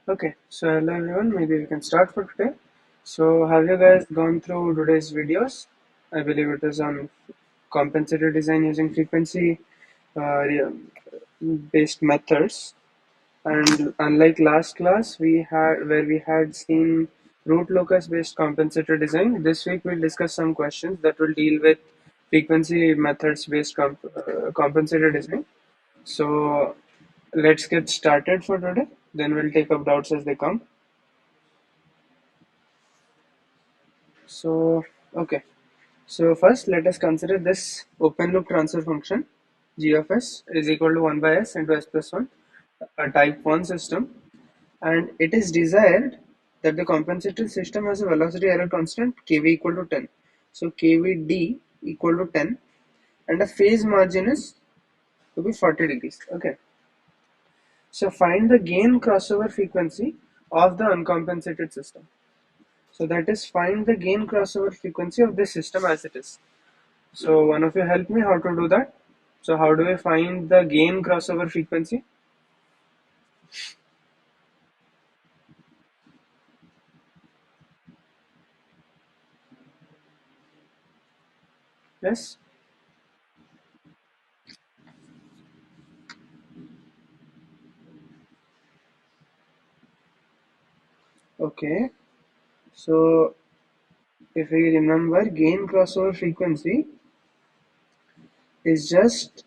Okay, so hello everyone, maybe we can start for today. So, have you guys gone through today's videos? I believe it is on compensator design using frequency based methods. And unlike last class, we had seen root locus based compensator design. This week we'll discuss some questions that will deal with frequency methods based compensator design. So, let's get started for today. Then we'll take up doubts as they come. So, okay. So first, let us consider this open loop transfer function g of s is equal to 1 by s into s plus 1, a type 1 system, and it is desired that the compensated system has a velocity error constant kv equal to 10. So kvd equal to 10, and the phase margin is to be 40 degrees. Okay. So find the gain crossover frequency of the uncompensated system. So that is, find the gain crossover frequency of this system as it is. So one of you help me how to do that. So how do we find the gain crossover frequency? Yes. Okay. So if we remember, gain crossover frequency is just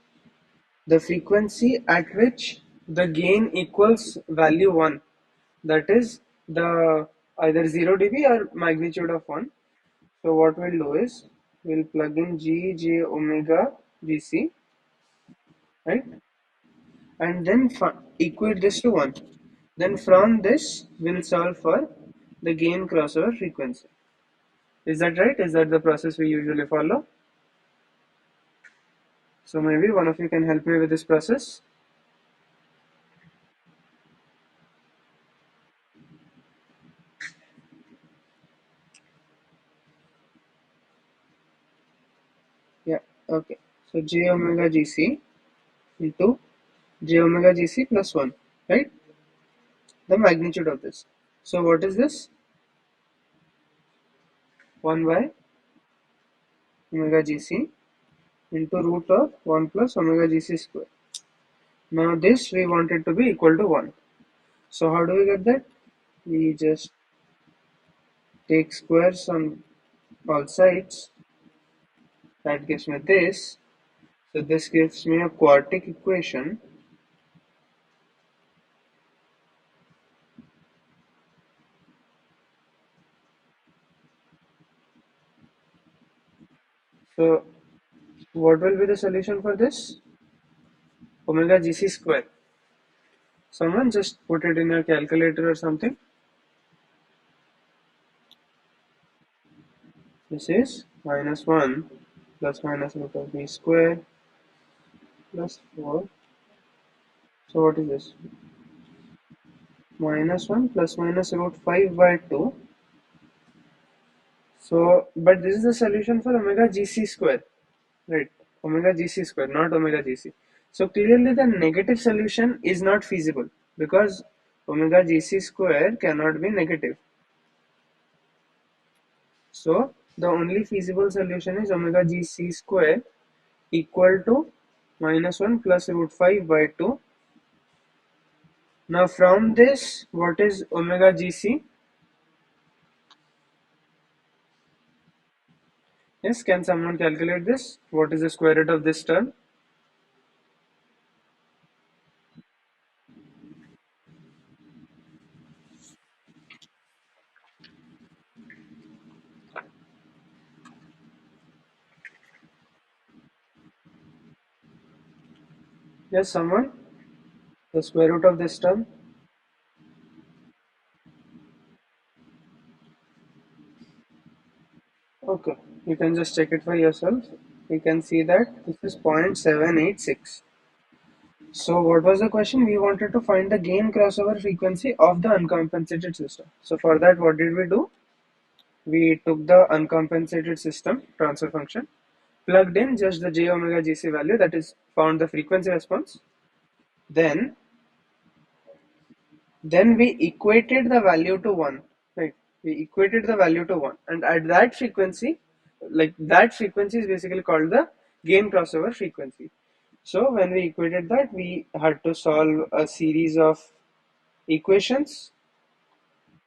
the frequency at which the gain equals value 1. That is the either 0 dB or magnitude of 1. So what we'll do is we'll plug in G, J, omega, Gc, right? And then equate this to 1. Then from this, we'll solve for the gain crossover frequency. Is that right? Is that the process we usually follow? So maybe one of you can help me with this process. Yeah, okay. So j omega gc into j omega gc plus 1, right? The magnitude of this. So what is this? 1 by omega gc into root of 1 plus omega gc square. Now this we want it to be equal to 1. So how do we get that? We just take squares on all sides. That gives me this. So this gives me a quartic equation. So what will be the solution for this? Omega gc square. Someone just put it in your calculator or something. This is minus 1 plus minus root of b square plus 4. So what is this? Minus 1 plus minus root 5 by 2. So, but this is the solution for omega gc square, right? Omega gc square, not omega gc. So clearly the negative solution is not feasible because omega gc square cannot be negative. So the only feasible solution is omega gc square equal to minus 1 plus root 5 by 2. Now from this, what is omega gc? Yes, can someone calculate this? What is the square root of this term? Yes, someone? The square root of this term? Okay, you can just check it for yourself. You can see that this is 0.786. So what was the question? We wanted to find the gain crossover frequency of the uncompensated system. So for that, what did we do? We took the uncompensated system transfer function, plugged in just the j omega gc value, that is found the frequency response. Then Then we equated the value to 1, right? We equated the value to 1, and at that frequency, like that frequency is basically called the gain crossover frequency. So when we equated that, we had to solve a series of equations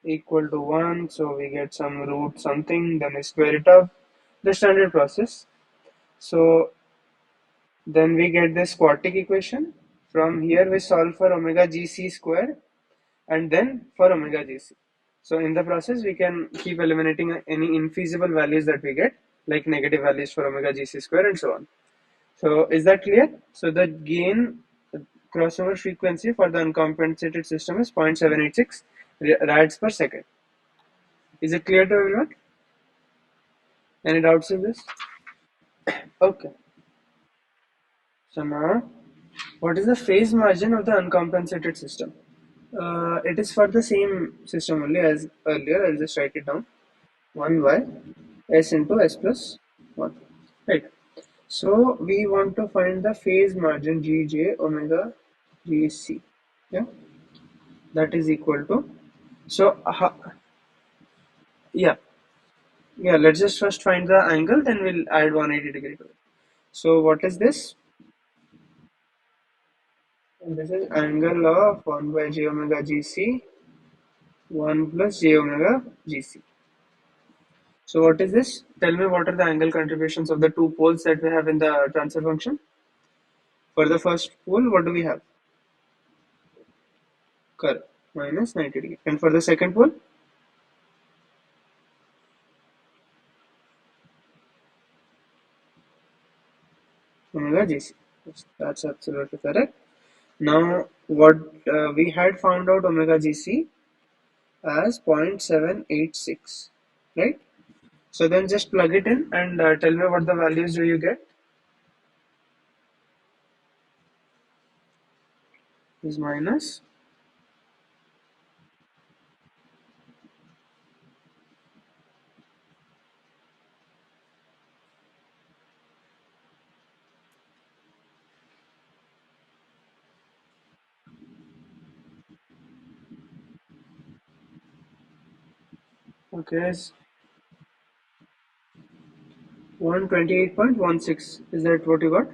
equal to 1, so we get some root something, then we square it up, the standard process. So then we get this quartic equation. From here we solve for omega gc square and then for omega gc. So in the process we can keep eliminating any infeasible values that we get, like negative values for omega gc square and so on. So is that clear? So the gain crossover frequency for the uncompensated system is 0.786 rads per second. Is it clear to everyone? Any doubts in this? Okay. So now, what is the phase margin of the uncompensated system? It is for the same system only as earlier. I'll just write it down. 1y s into s plus 1. Right. So we want to find the phase margin Gj omega Gc. Yeah. That is equal to. So, yeah. Yeah. Let's just first find the angle, then we'll add 180 degree to it. So what is this? And this is angle of 1 by j omega Gc 1 plus j omega Gc. So what is this? Tell me what are the angle contributions of the two poles that we have in the transfer function. For the first pole, what do we have? Curve minus 90 degree. And for the second pole, omega Gc. Yes, that's absolutely correct. Now, what we had found out omega Gc as 0.786, right? So then just plug it in and tell me what the values do you get. Is minus. Okay, is 128.16. Is that what you got?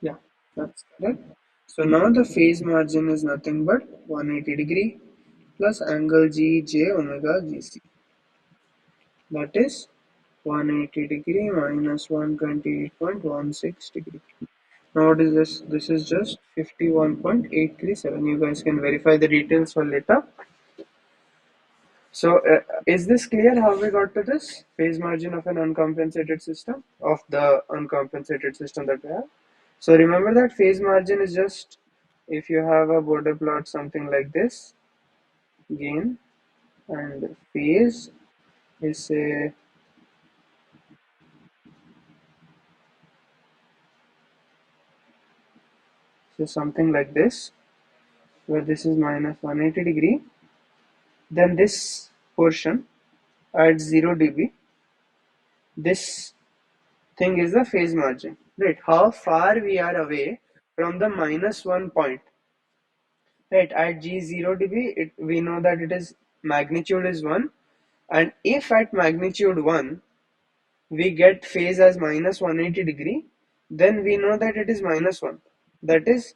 Yeah, that's correct. So now the phase margin is nothing but 180 degree plus angle Gj omega Gc. That is 180 degree minus 128.16 degree. Now what is this? This is just 51.837. You guys can verify the details for later. So is this clear how we got to this phase margin of an uncompensated system, of the uncompensated system that we have? So remember that phase margin is just if you have a border plot something like this, gain, and phase is something like this, where this is minus 180 degree, then this portion at 0 dB, this thing is the phase margin, right? How far we are away from the minus 1 point, right? At g 0 dB, we know that it is magnitude is 1, and if at magnitude 1 we get phase as minus 180 degree, then we know that it is minus 1. That is,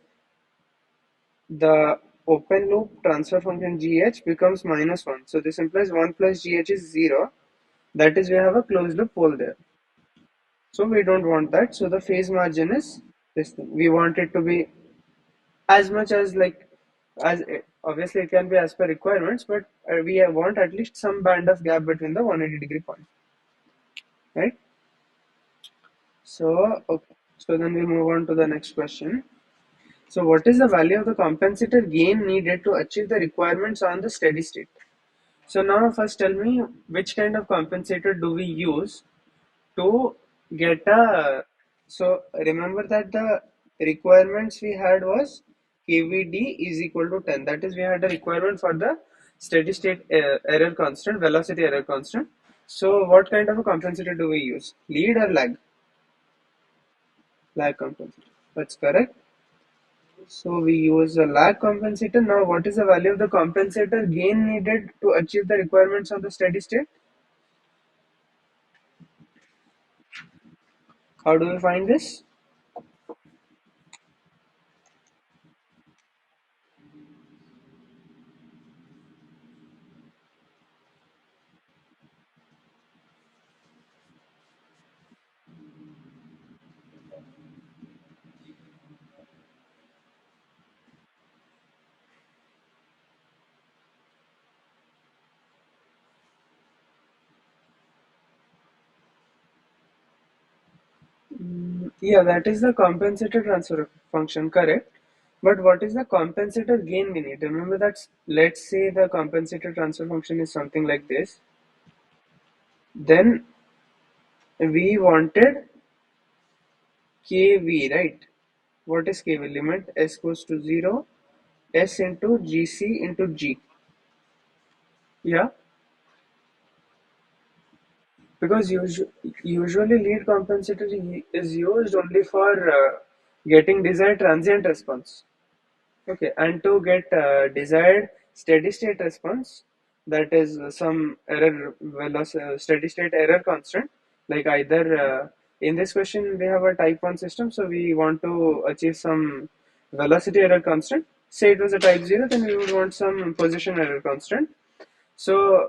the open loop transfer function gh becomes minus 1. So this implies 1 plus gh is 0. That is, we have a closed loop pole there. So we don't want that. So the phase margin is this thing. We want it to be as much as like, as obviously it can be as per requirements, but we want at least some band of gap between the 180 degree point, right? So, okay. So then we move on to the next question. So what is the value of the compensator gain needed to achieve the requirements on the steady state? So now first tell me which kind of compensator do we use to get a, so remember that the requirements we had was KVD is equal to 10. That is, we had a requirement for the steady state error constant, velocity error constant. So what kind of a compensator do we use? Lead or lag? Lag compensator. That's correct. So we use a lag compensator. Now what is the value of the compensator gain needed to achieve the requirements of the steady state? How do we find this? Yeah, that is the compensator transfer function, correct. But what is the compensator gain we need? Remember that, let's say the compensator transfer function is something like this. Then we wanted kv, right? What is kv? Limit s goes to 0, s into gc into g. Yeah, because usually lead compensator is used only for getting desired transient response. Okay, and to get desired steady state response, that is some error velocity, steady state error constant, like either in this question we have a type 1 system, so we want to achieve some velocity error constant. Say it was a type 0, then we would want some position error constant. So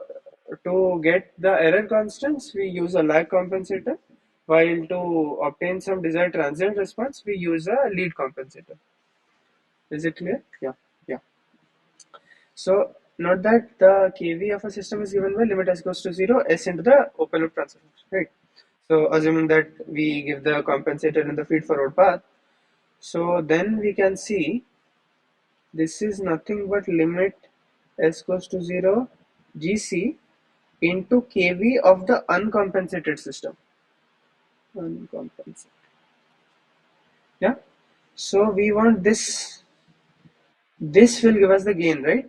to get the error constants, we use a lag compensator, while to obtain some desired transient response, we use a lead compensator. Is it clear? Yeah. Yeah. So note that the kV of a system is given by limit s goes to 0, s into the open loop transfer function, right? So assuming that we give the compensator in the feed forward path, so then we can see this is nothing but limit s goes to 0 gc into kV of the uncompensated system. Uncompensated. Yeah. So we want this. This will give us the gain, right?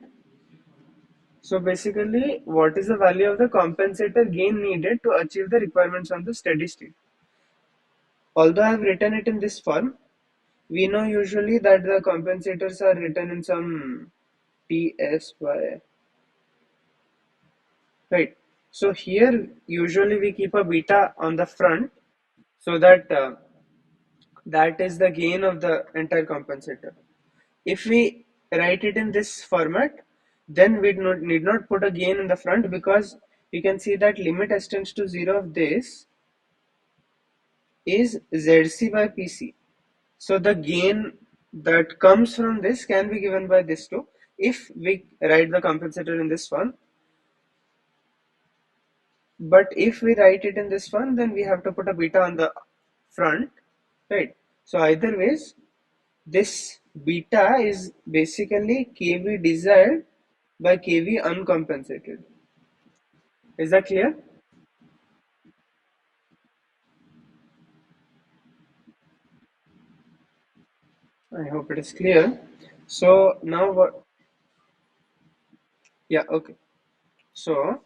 So basically, what is the value of the compensator gain needed to achieve the requirements on the steady state? Although I have written it in this form, we know usually that the compensators are written in some TSY, right? So here, usually we keep a beta on the front so that that is the gain of the entire compensator. If we write it in this format, then we need not put a gain in the front, because you can see that limit s tends to 0 of this is ZC by PC. So the gain that comes from this can be given by this too. If we write the compensator in this one, but if we write it in this one, then we have to put a beta on the front, right? So either ways, this beta is basically kV desired by kV uncompensated. Is that clear? I hope it is clear. So now what? Yeah, okay. So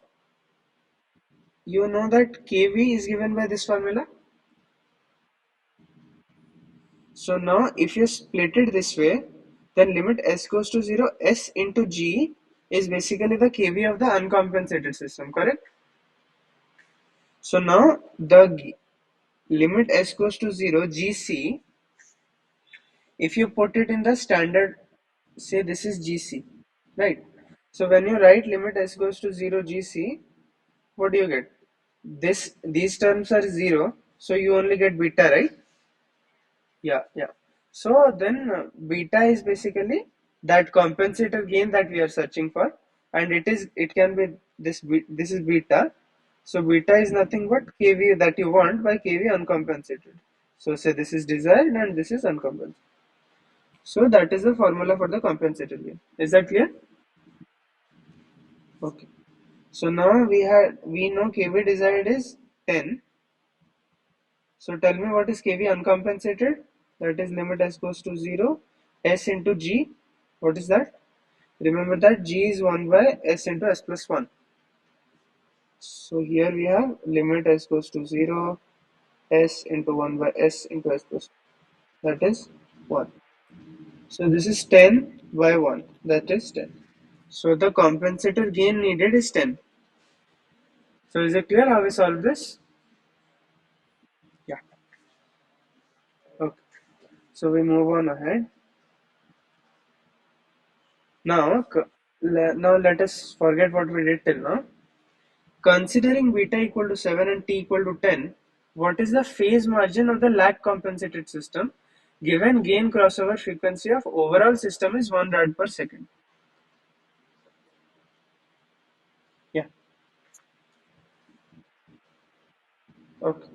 you know that kV is given by this formula. So now if you split it this way, then limit s goes to 0, s into g is basically the kV of the uncompensated system, correct? So now the limit s goes to 0, gc, if you put it in the standard, say this is gc, right? So when you write limit s goes to 0, gc, what do you get? These terms are 0, so you only get beta, right? Yeah, yeah. So then beta is basically that compensator gain that we are searching for, and it can be this is beta. So beta is nothing but kV that you want by kV uncompensated. So say this is desired and this is uncompensated. So that is the formula for the compensator gain. Is that clear? Okay. So now we know kV desired is 10. So tell me what is kV uncompensated? That is limit s goes to 0, s into g. What is that? Remember that g is 1 by s into s plus 1. So here we have limit s goes to 0, s into 1 by s into s plus 1. That is 1. So this is 10 by 1, that is 10. So the compensator gain needed is 10. So is it clear how we solve this? Yeah. Okay. So we move on ahead. Now, now let us forget what we did till now. Considering beta equal to 7 and t equal to 10, what is the phase margin of the lag compensated system given gain crossover frequency of overall system is 1 rad per second? Yeah. Okay.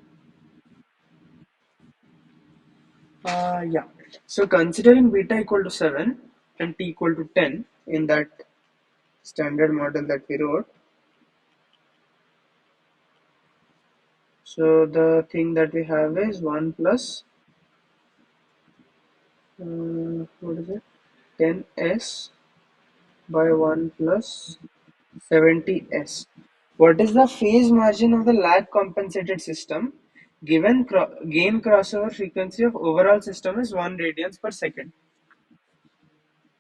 Yeah. So considering beta equal to 7 and t equal to 10 in that standard model that we wrote, so the thing that we have is 1 plus, what is it? 10s by 1 plus 70s. What is the phase margin of the lag compensated system given gain crossover frequency of overall system is 1 radians per second?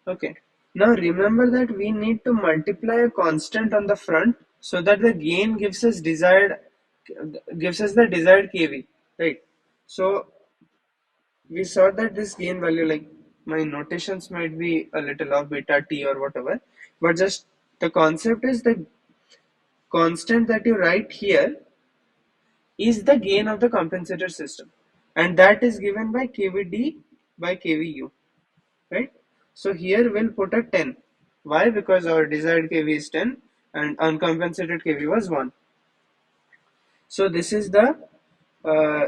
Okay. Now remember that we need to multiply a constant on the front so that the gain gives us the desired kV, right? So we saw that this gain value, like my notations might be a little off, beta t or whatever, but just the concept is the constant that you write here is the gain of the compensator system, and that is given by kvd by kvu, right? So here we'll put a 10. Why? Because our desired kv is 10 and uncompensated kv was 1. So this is the uh,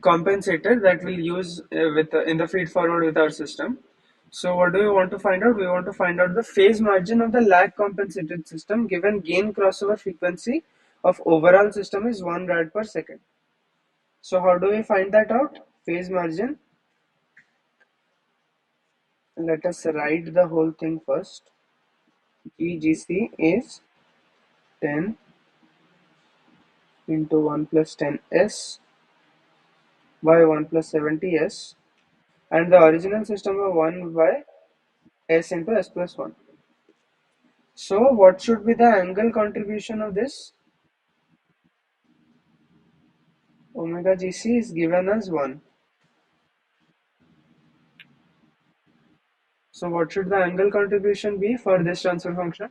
compensator that we'll use with in the feed forward with our system. So what do we want to find out? We want to find out the phase margin of the lag compensated system given gain crossover frequency of overall system is 1 rad per second. So how do we find that out? Phase margin. Let us write the whole thing first. GGC is 10 into 1 plus 10s by 1 plus 70s, and the original system of 1 by s into s plus 1. So what should be the angle contribution of this? Omega GC is given as 1. So what should the angle contribution be for this transfer function?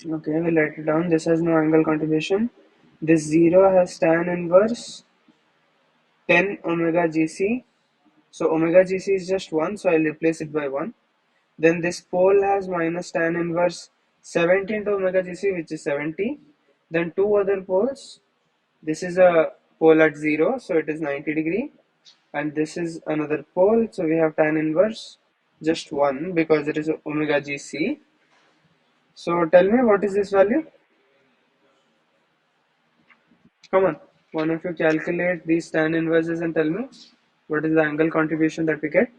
Okay, we'll write it down. This has no angle contribution. This 0 has tan inverse 10 omega GC. So omega GC is just 1, so I'll replace it by 1. Then this pole has minus tan inverse 70 into omega GC, which is 70. Then two other poles. This is a pole at 0, so it is 90 degree. And this is another pole, so we have tan inverse just 1 because it is omega GC. So tell me, what is this value? Come on, one of you calculate these tan inverses and tell me what is the angle contribution that we get.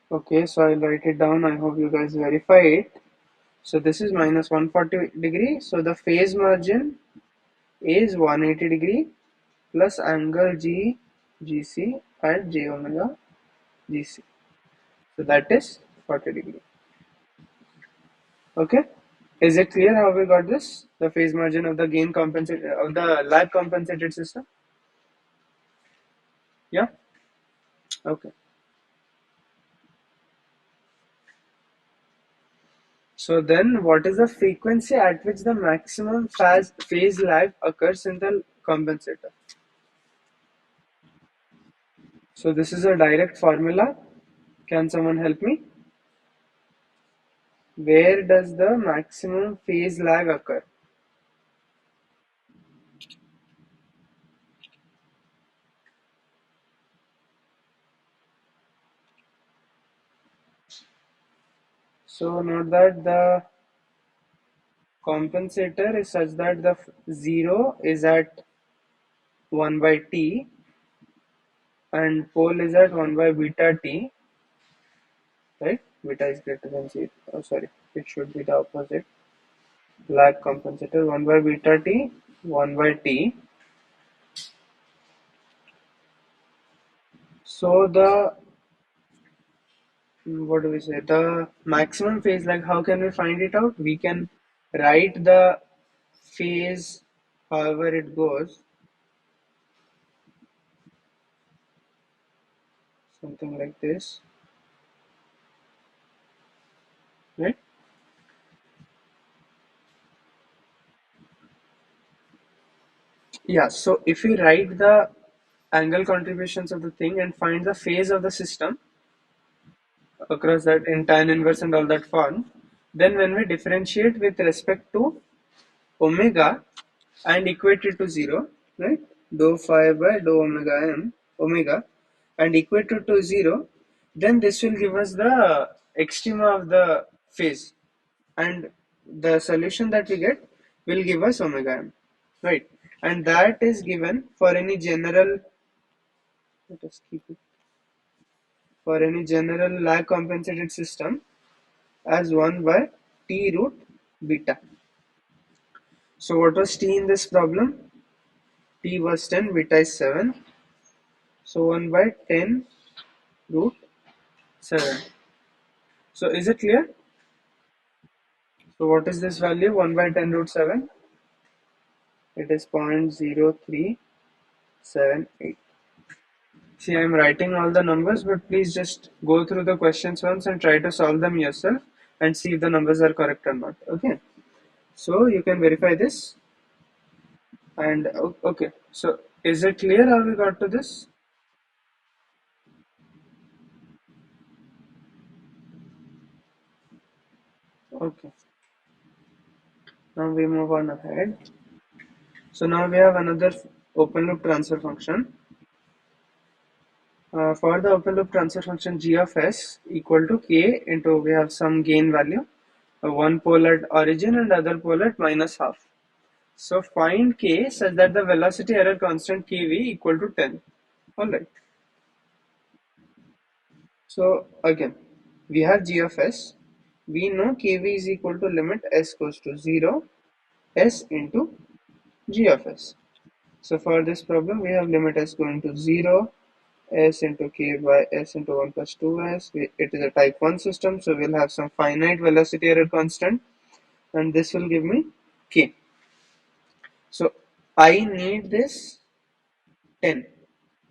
Okay, so I'll write it down. I hope you guys verify it. So this is minus 140 degree. So the phase margin is 180 degree plus angle GC at j omega GC. So that is 40 degree. Okay. Is it clear how we got this? The phase margin of the gain compensated of the lag compensated system? Yeah? Okay. So then what is the frequency at which the maximum phase lag occurs in the compensator? So this is a direct formula. Can someone help me? Where does the maximum phase lag occur? So note that the compensator is such that the 0 is at 1 by t and pole is at 1 by beta t, right? Beta is greater than 0. Oh, sorry, it should be the opposite. Lag compensator 1 by beta t, 1 by t. So the, what do we say? The maximum phase, like how can we find it out? We can write the phase however it goes, something like this, right? Yeah, so if we write the angle contributions of the thing and find the phase of the system across that in tan inverse and all that fun, then when we differentiate with respect to omega and equate it to 0, right? Dou phi by dou omega m, omega, and equate it to 0, then this will give us the extrema of the phase, and the solution that we get will give us omega m, right? And that is given for any general, let us keep it, for any general lag compensated system as 1 by t root beta. So what was t in this problem? T was 10, beta is 7. So 1 by 10 root 7. So is it clear? So what is this value? 1 by 10 root 7. It is 0.0378. See, I am writing all the numbers, but please just go through the questions once and try to solve them yourself and see if the numbers are correct or not. Okay. So you can verify this. And okay. So is it clear how we got to this? Okay. Now we move on ahead. So now we have another open loop transfer function. For the open loop transfer function g of s equal to k into, we have some gain value, one pole at origin and other pole at minus half. So find k such that the velocity error constant kv equal to 10. Alright. So again, we have g of s. We know kv is equal to limit s goes to 0, s into g of s. So for this problem, we have limit s going to 0, s into k by s into 1 plus 2s. It is a type 1 system, so we'll have some finite velocity error constant, and this will give me k. So I need this 10.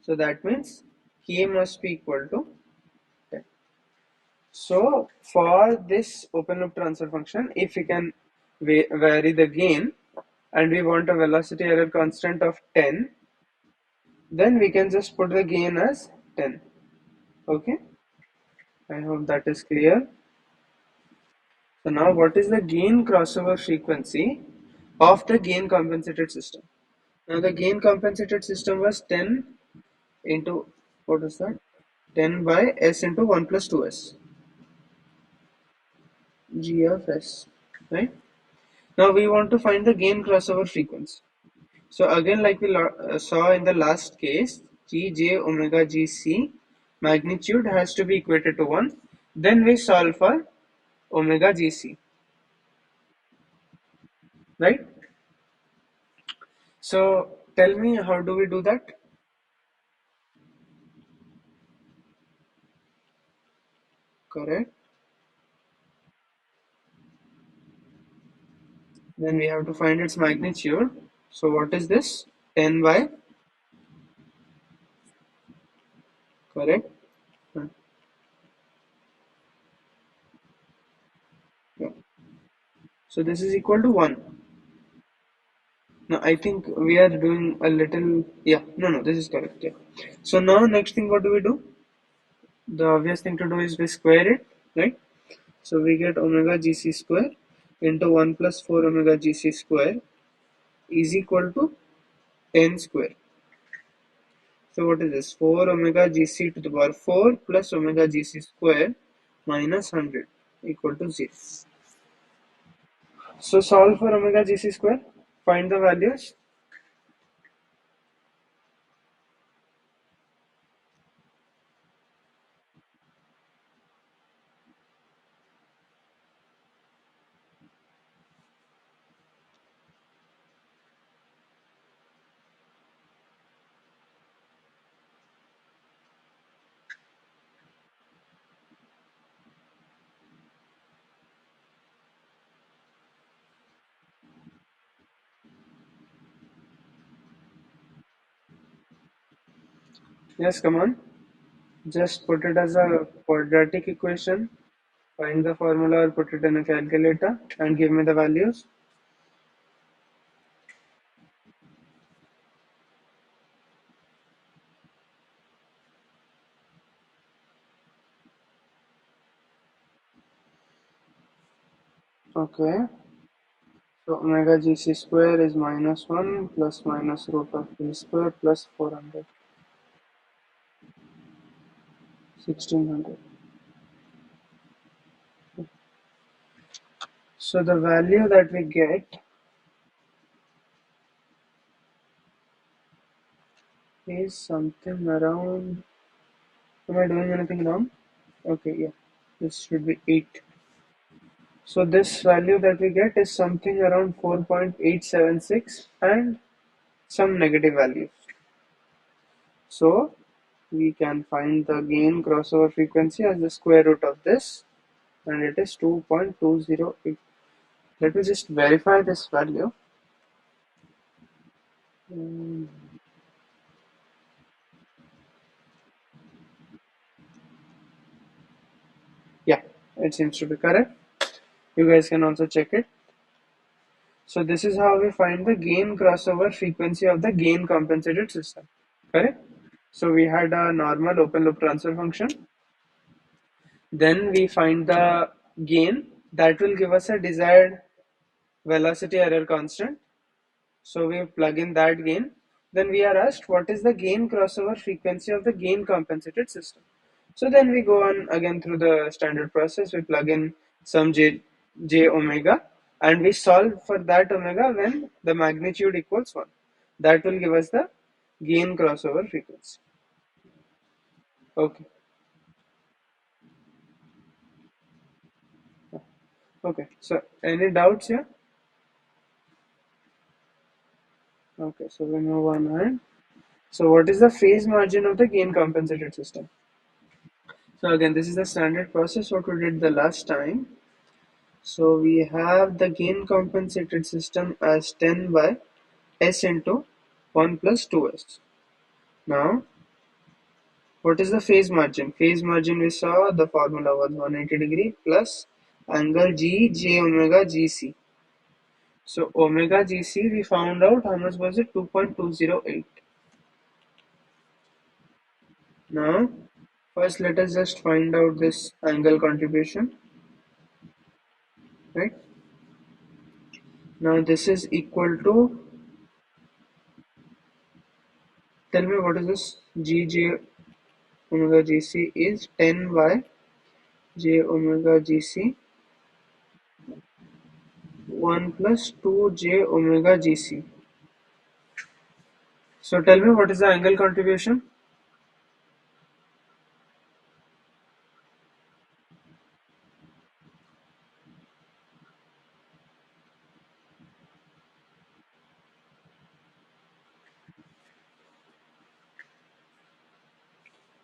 So that means k must be equal to 10. So for this open loop transfer function, if we can vary the gain and we want a velocity error constant of 10, then we can just put the gain as 10. Okay, I hope that is clear. So now what is the gain crossover frequency of the gain compensated system? Now the gain compensated system was 10 into, what is that? 10 by s into 1 plus 2s, g of s, right? Now we want to find the gain crossover frequency. So again, like we saw in the last case, g j omega g c magnitude has to be equated to 1. Then we solve for omega g c, right? So tell me, how do we do that? Correct. Then we have to find its magnitude. So what is this? 10 by, correct? Hmm. Yeah. So this is equal to 1. Now I think we are doing a little, yeah, no, this is correct. Yeah. So now next thing, what do we do? The obvious thing to do is we square it, right? So we get omega gc square into 1 plus 4 omega gc square is equal to 10 square. So what is this? 4 omega gc to the power 4 plus omega gc square minus 100. equal to 0. So solve for omega GC square, find the values. Yes, come on. Just put it as a quadratic equation, find the formula or put it in a calculator and give me the values. Okay. So omega GC square is minus 1 plus minus root of b square plus 400, 1600. So the value that we get is something around, am I doing anything wrong? Okay, yeah, this should be 8. So this value that we get is something around 4.876 and some negative values. So we can find the gain crossover frequency as the square root of this, and it is 2.208. Let me just verify this value. Mm, yeah, it seems to be correct. You guys can also check it. So this is how we find the gain crossover frequency of the gain compensated system. Correct? So we had a normal open loop transfer function. Then we find the gain that will give us a desired velocity error constant. So we plug in that gain. Then we are asked what is the gain crossover frequency of the gain compensated system. So then we go on again through the standard process. We plug in some j omega and we solve for that omega when the magnitude equals 1. That will give us the gain crossover frequency. Okay. Okay. So any doubts here? Okay. So we move on ahead. So what is the phase margin of the gain compensated system? So again, this is the standard process what we did the last time. So we have the gain compensated system as 10 by s into 1 plus 2s. Now, what is the phase margin? Phase margin we saw the formula was 180 degree plus angle G j omega GC. So omega GC we found out how much was it? 2.208. Now, first let us just find out this angle contribution, right? Now this is equal to, tell me what is this? G j omega GC is 10 by j omega GC 1 plus 2 j omega GC. So tell me what is the angle contribution?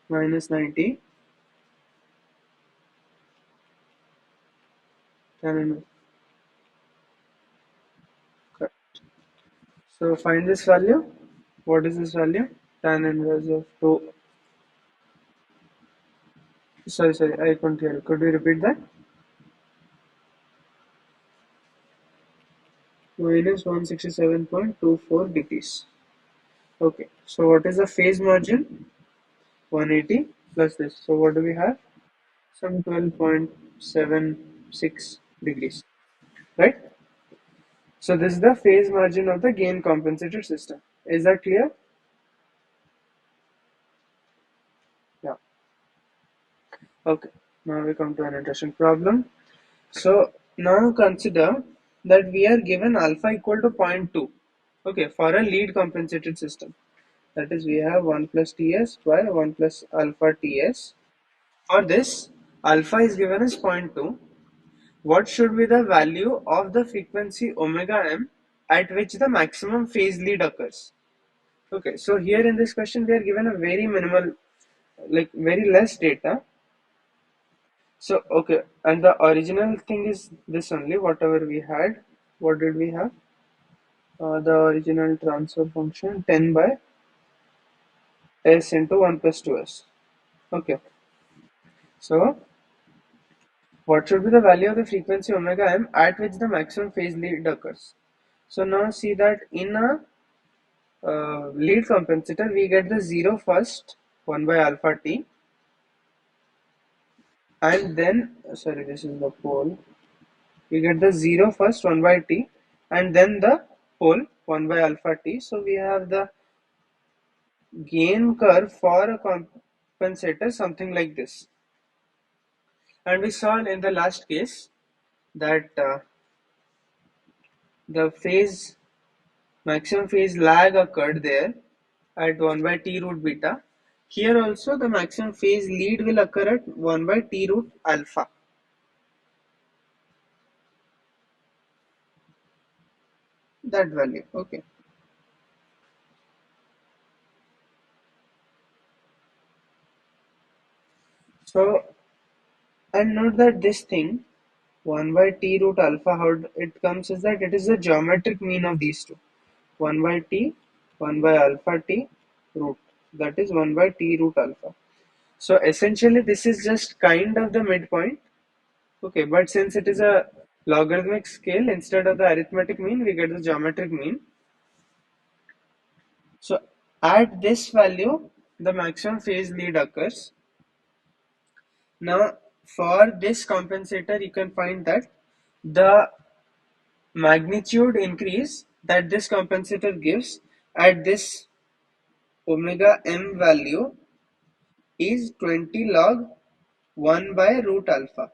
Minus 90 tan inverse. Correct. So find this value. What is this value? Tan inverse of 2. Sorry, I couldn't hear. Could you repeat that? Minus 167.24 degrees. Okay. So what is the phase margin? 180 plus this. So what do we have? Some 12.76 degrees. Right? So this is the phase margin of the gain compensated system. Is that clear? Yeah. Okay. Now we come to an interesting problem. So now consider that we are given alpha equal to zero point 0.2, okay, for a lead compensated system. That is, we have 1 plus Ts by 1 plus alpha Ts. For this, alpha is given as zero point 0.2. What should be the value of the frequency omega m at which the maximum phase lead occurs? Okay, so here in this question, we are given a very minimal, like very less data. So, okay, and the original thing is this only, whatever we had. What did we have? The original transfer function 10 by s into 1 plus 2s. Okay, so what should be the value of the frequency omega m at which the maximum phase lead occurs? So now see that in a lead compensator, we get the 0 first, 1 by alpha t, and then, sorry, this is the pole. We get the 0 first, 1 by t, and then the pole, 1 by alpha t. So we have the gain curve for a compensator, something like this. And we saw in the last case that the phase maximum phase lag occurred there at 1 by t root beta. Here also the maximum phase lead will occur at 1 by t root alpha. That value. Okay. So, and note that this thing 1 by t root alpha, how it comes is that it is the geometric mean of these two. 1 by t, 1 by alpha t root. That is 1 by t root alpha. So essentially this is just kind of the midpoint. Okay, but since it is a logarithmic scale, instead of the arithmetic mean, we get the geometric mean. So at this value, the maximum phase lead occurs. Now for this compensator, you can find that the magnitude increase that this compensator gives at this omega m value is 20 log 1 by root alpha.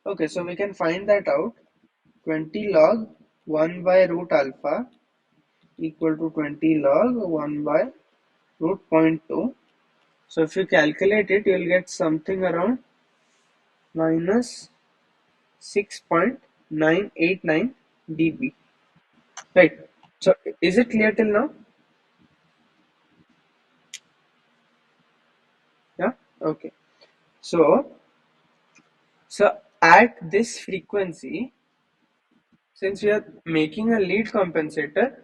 Okay, so we can find that out. 20 log 1 by root alpha equal to 20 log 1 by root zero point 0.2. So if you calculate it, you will get something around minus 6.989 dB. Right. So is it clear till now? Yeah. Okay. So so at this frequency, since we are making a lead compensator,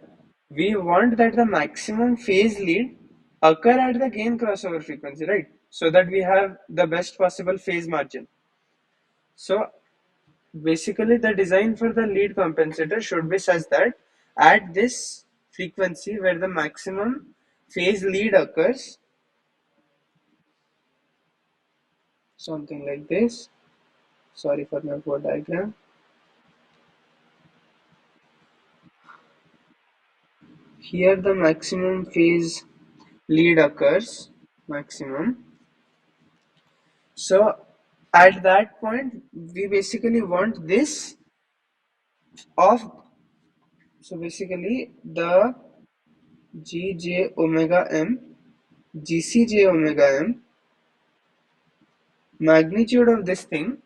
we want that the maximum phase lead occur at the gain crossover frequency, right? So that we have the best possible phase margin. So basically the design for the lead compensator should be such that at this frequency where the maximum phase lead occurs, something like this. Sorry for my poor diagram. Here the maximum phase lead occurs, maximum. So at that point, we basically want this of, so basically the Gj omega m, Gcj omega m, magnitude of this thing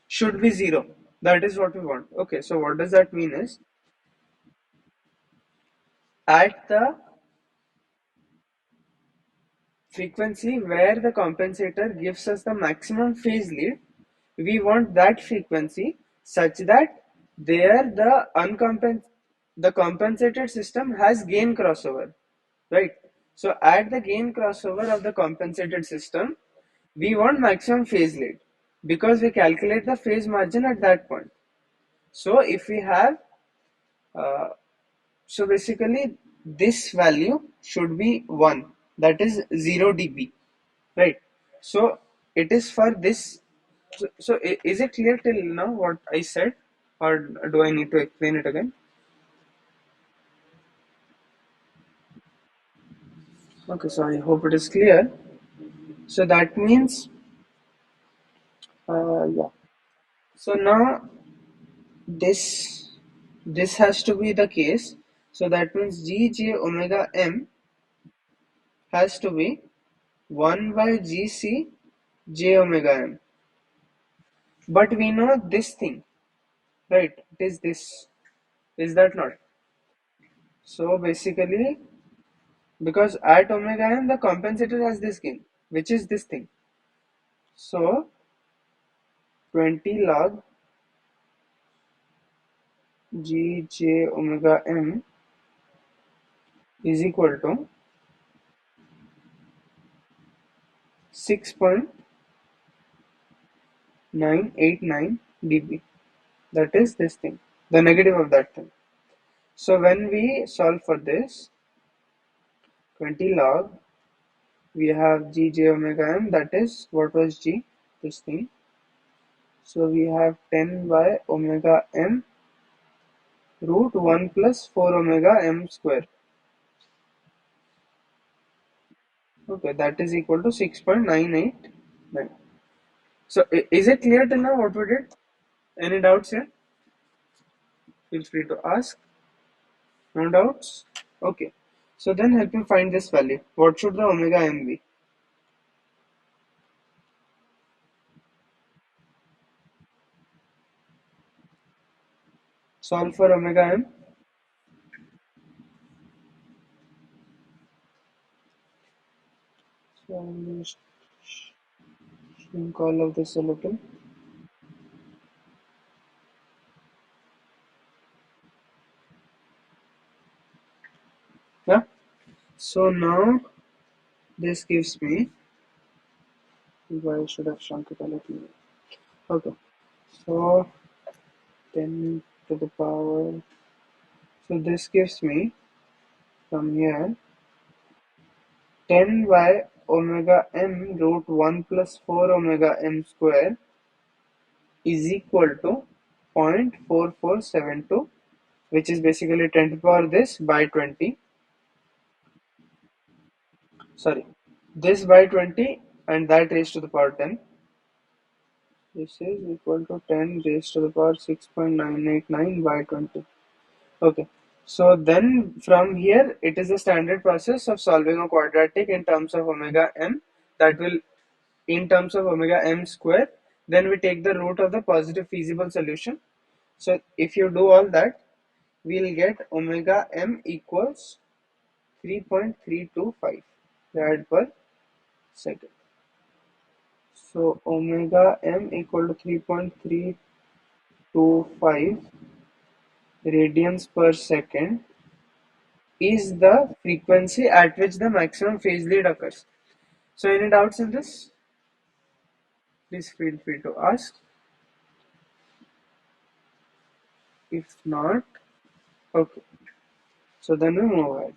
should be 0. That is what we want. Okay, so what does that mean is at the frequency where the compensator gives us the maximum phase lead, we want that frequency such that there the compensated system has gain crossover, right? So at the gain crossover of the compensated system, we want maximum phase lead because we calculate the phase margin at that point. So if we have uh, so basically this value should be 1, that is 0 dB, right? So it is for this. So is it clear till now what I said, or do I need to explain it again? Okay, so I hope it is clear. So that means Yeah. So now this this has to be the case. So that means G J omega M has to be 1 by G C J omega M. But we know this thing, right? It is this. Is that not? So basically, because at omega m, the compensator has this gain, which is this thing. So 20 log G J omega m is equal to 6.989 dB. That is this thing, the negative of that thing. So when we solve for this, 20 log, we have G J omega m, that is what was G, this thing. So we have 10 by omega m root 1 plus 4 omega m square. Okay, that is equal to 6.989. So is it clear to now what we did? Any doubts here? Feel free to ask. No doubts? Okay. So then help me find this value. What should the omega m be? Solve for omega m. So I'll just shrink all of this a little. Yeah. So now this gives me, why I should have shrunk it a little. Okay. So 10 to the power. So this gives me from here 10 by omega m root 1 plus 4 omega m square is equal to 0.4472, which is basically 10 to the power this by 20. Sorry, this by 20 and that raised to the power 10. This is equal to 10 raised to the power 6.989 by 20. Okay. So then from here, it is a standard process of solving a quadratic in terms of omega m, that will in terms of omega m square. Then we take the root of the positive feasible solution. So if you do all that, we'll get omega m equals 3.325 rad per second. So omega m equal to 3.325 radians per second is the frequency at which the maximum phase lead occurs. So any doubts in this? Please feel free to ask. If not, okay. So then we move ahead.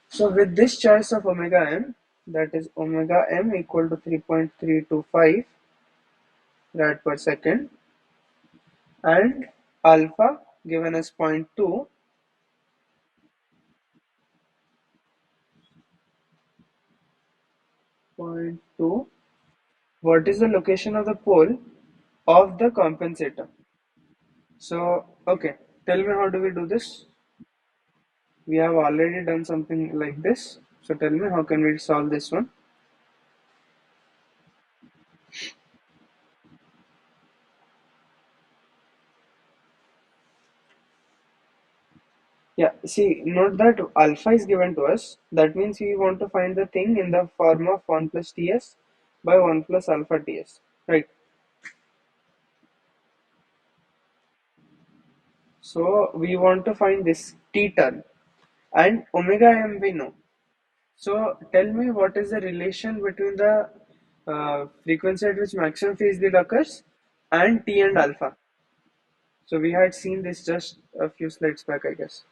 So with this choice of omega m, that is omega m equal to 3.325 rad per second and alpha given as 0.2, what is the location of the pole of the compensator? So, okay, tell me how do we do this? We have already done something like this. So tell me how can we solve this one? Yeah, see, note that alpha is given to us. That means we want to find the thing in the form of 1 plus ts by 1 plus alpha ts, right? So we want to find this t term and omega m we know. So tell me what is the relation between the frequency at which maximum phase lead occurs and t and alpha. So we had seen this just a few slides back, I guess.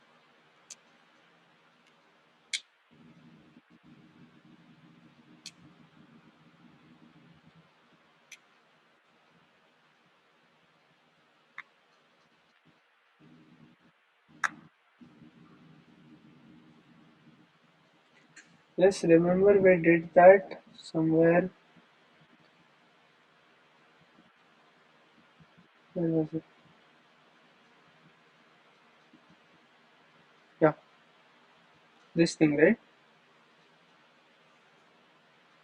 Yes, remember we did that somewhere. Where was it? Yeah, this thing, right?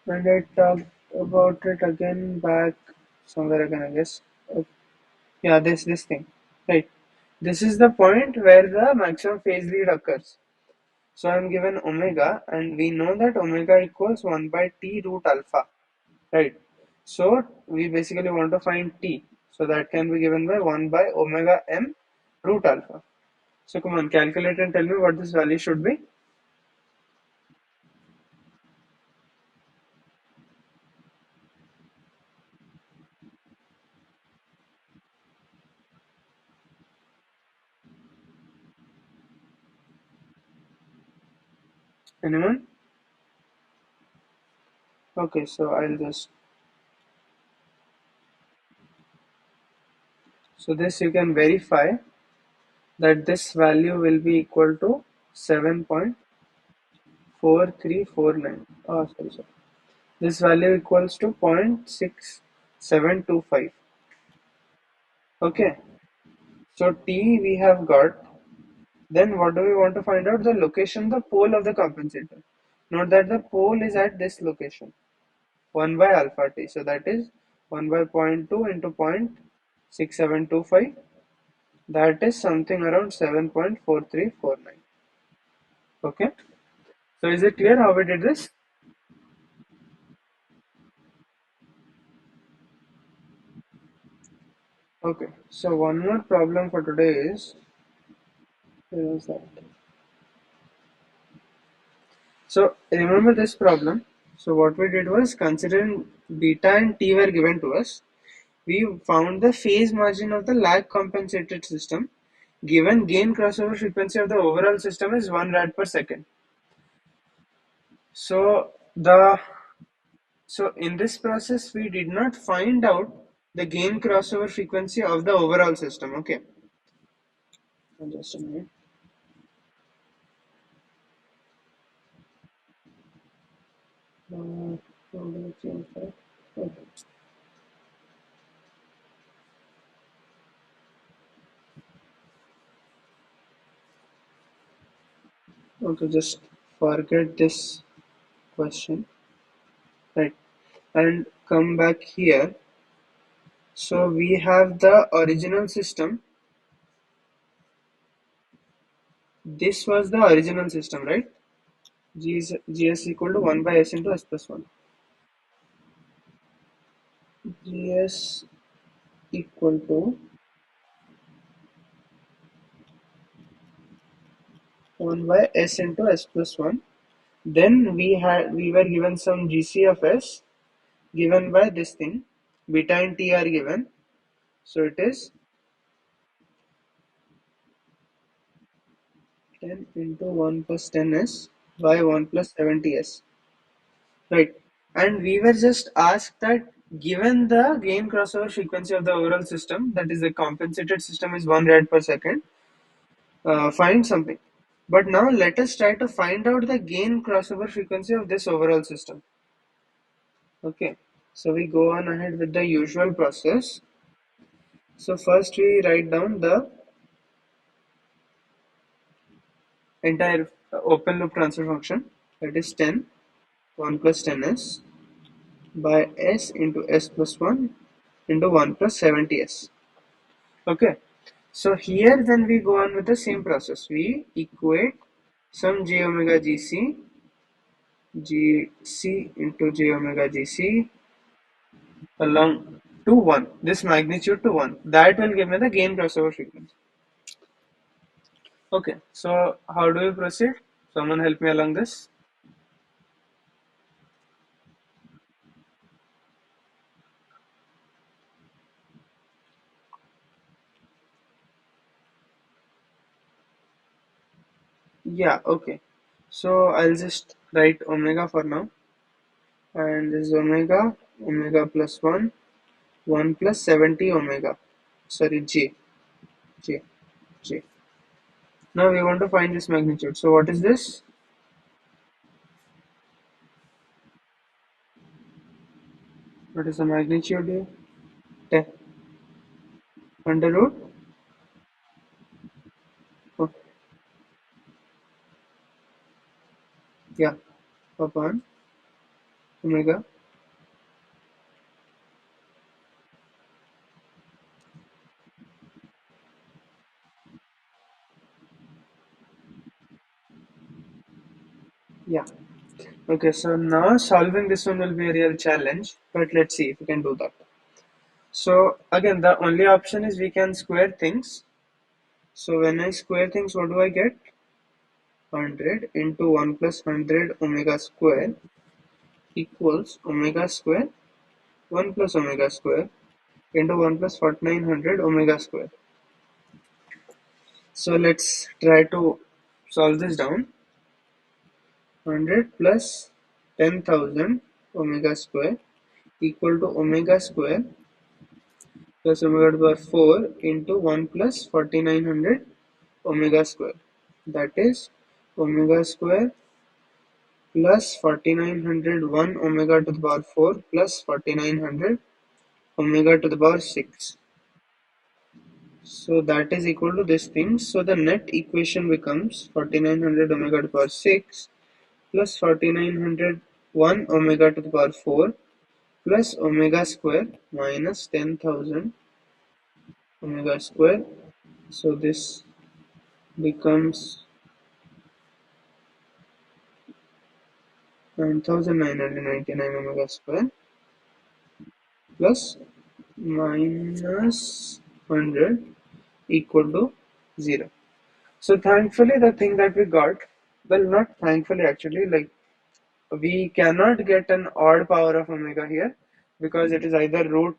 And I talked about it again back somewhere again, I guess. Uh, Yeah, this thing, right? This is the point where the maximum phase lead occurs. So I'm given omega, and we know that omega equals 1 by t root alpha, right? So we basically want to find t. So that can be given by 1 by omega m root alpha. So come on, calculate and tell me what this value should be. Anyone? Okay, so I'll just, so this you can verify that this value will be equal to 7.4349. Oh, sorry. This value equals to 0.6725. Okay, so T we have got. Then what do we want to find out? The location, the pole of the compensator. Note that the pole is at this location, 1 by alpha t. So that is 1 by zero point 0.2 into 0.6725. That is something around 7.4349. Okay. So is it clear how we did this? Okay. So one more problem for today is, where was that? So remember this problem. So what we did was, considering beta and t were given to us, we found the phase margin of the lag compensated system given gain crossover frequency of the overall system is 1 rad per second. So the so in this process we did not find out the gain crossover frequency of the overall system. Okay. Just a minute. How do I change that? Okay. Okay, just forget this question, right? And come back here. So we have the original system. This was the original system, right? Gs equal to 1 by s into s plus 1. Gs equal to 1 by s into s plus 1. Then we were given some gc of s given by this thing. Beta and t are given. So it is 10 into 1 plus 10s by 1 plus 70s. Right. And we were just asked that, given the gain crossover frequency of the overall system, that is the compensated system is 1 rad per second, find something. But now let us try to find out the gain crossover frequency of this overall system. Okay. So we go on ahead with the usual process. So first we write down the entire open loop transfer function, that is 10, 1 plus 10s by s into s plus 1 into 1 plus 70s. Okay. So here then we go on with the same process. We equate some j omega gc into j omega gc along to 1. This magnitude to 1. That will give me the gain crossover frequency. Okay. So how do we proceed? Someone help me along this. Yeah. Okay. So I'll just write omega for now. And this is omega plus 1, 1 plus 70 omega. Sorry, j, j. Now we want to find this magnitude. So what is this? What is the magnitude here? 10. under root, oh, yeah, upon omega, yeah. Okay, so now solving this one will be a real challenge, but let's see if we can do that. So again, the only option is we can square things. So when I square things, what do I get? 100 into 1 plus 100 omega square equals omega square 1 plus omega square into 1 plus 4900 omega square. So let's try to solve this down. 100 plus 10,000 omega square equal to omega square plus omega to the power 4 into 1 plus 4900 omega square. That is omega square plus 4901 omega to the power 4 plus 4900 omega to the power 6. So that is equal to this thing. So the net equation becomes 4900 omega to the power 6 plus 4901 omega to the power 4 plus omega square minus 10,000 omega square. So this becomes 9999 omega square plus minus 100 equal to 0. So thankfully the thing that we got, well, not thankfully actually, like we cannot get an odd power of omega here because it is either root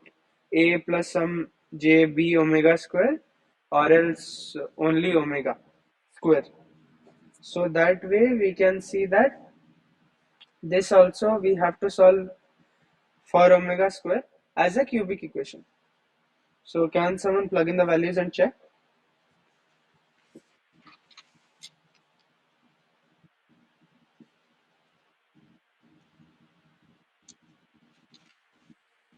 a plus some j b omega square or else only omega square. So that way we can see that this also we have to solve for omega square as a cubic equation. So can someone plug in the values and check?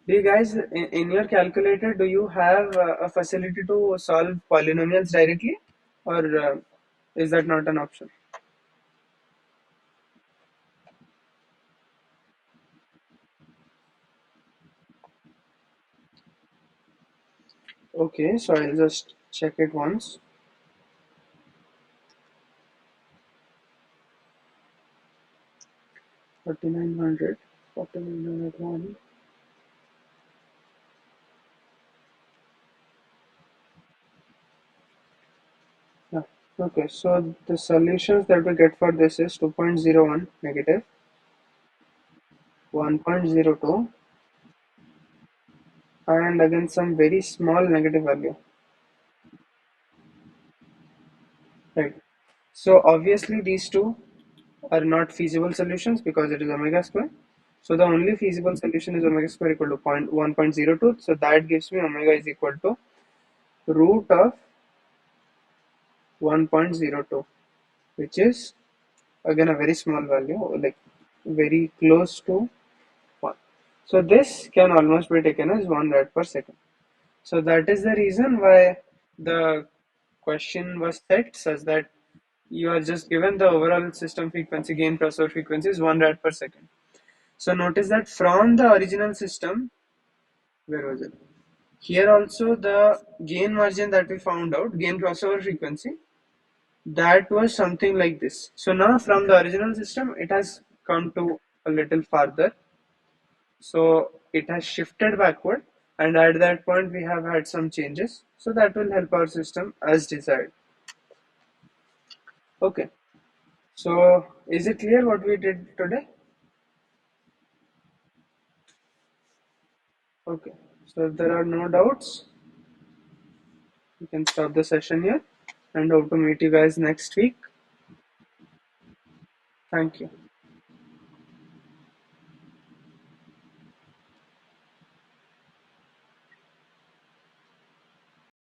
Do you guys, in your calculator, do you have a facility to solve polynomials directly, or is that not an option? Okay, so I'll just check it once. 4900, 4901. Yeah. Okay, so the solutions that we get for this is 2.01 negative, 1.02, and again some very small negative value. Right. So obviously these two are not feasible solutions because it is omega square. So the only feasible solution is omega square equal to 1.02. So that gives me omega is equal to root of 1.02, which is again a very small value, like very close to 1. So this can almost be taken as 1 rad per second. So that is the reason why the question was set such that you are just given the overall system frequency, gain crossover frequency is 1 rad per second. So notice that from the original system, where was it? Here also the gain margin that we found out, gain crossover frequency, that was something like this. So now from the original system, it has come to a little farther. So it has shifted backward, and at that point we have had some changes. So that will help our system as desired. Okay. So is it clear what we did today? Okay. So if there are no doubts, we can stop the session here and hope to meet you guys next week. Thank you.